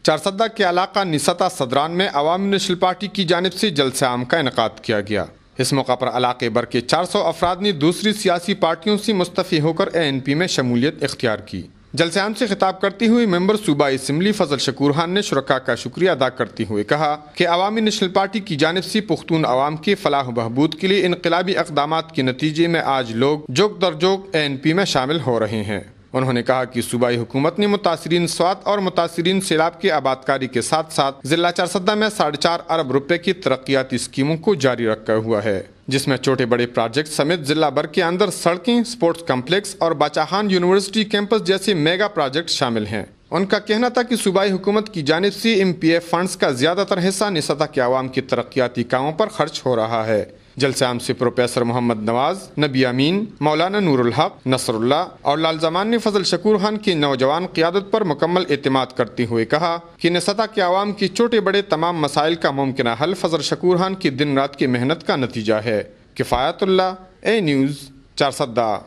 چارسدہ کے علاقہ نسطا صدران میں عوامی نیشنل پارٹی کی جانب سے جلسہ عام کا انعقاد کیا گیا۔ اس موقع پر علاقے بھر کے 400 افراد نے دوسری سیاسی پارٹیوں سے مستعفی ہو کر ANP میں شمولیت اختیار کی۔ جلسہ عام سے خطاب کرتے ہوئے ممبر صوبائی اسمبلی فضل شکور خان نے شرکاء کا شکریہ ادا کرتے ہوئے کہا کہ عوامی نیشنل پارٹی کی جانب سے پختون عوام کے فلاح و بہبود کے لیے انقلابی اقدامات کے نتیجے میں آج لوگ جوگ در جوگ ANP میں شامل ہو رہے ہیں۔ انہوں نے کہا کہ صوبائی حکومت نے متاثرین سوات اور متاثرین سیلاب کے آبادکاری کے ساتھ ساتھ ضلع چارسدہ میں 4.5 ارب روپے کی ترقیاتی اسکیموں کو جاری رکھا ہوا ہے، جس میں چھوٹے بڑے پروجیکٹ سمیت ضلع بھر کے اندر سڑکیں، سپورٹس کمپلیکس اور باچا خان یونیورسٹی کیمپس جیسے میگا پروجیکٹ شامل ہیں۔ ان کا کہنا تھا کہ صوبائی حکومت کی جانب سے MPF فنڈز کا زیادہ تر حصہ نسطا کے عوام کے ترقیاتی کاموں پر خرچ ہو رہا ہے۔ جلسہ عام سے پروفیسر محمد نواز، نبی امین، مولانا نور الحق، نصر اللہ اور لال زمان نے فضل شکور خان کی نوجوان قیادت پر مکمل اعتماد کرتے ہوئے کہا کہ نسطا کے عوام کے چھوٹے بڑے تمام مسائل کا ممکنہ حل فضل شکور خان کی دن رات کی محنت کا نتیجہ ہے۔ کفایت اللہ، A نیوز، چارسدہ۔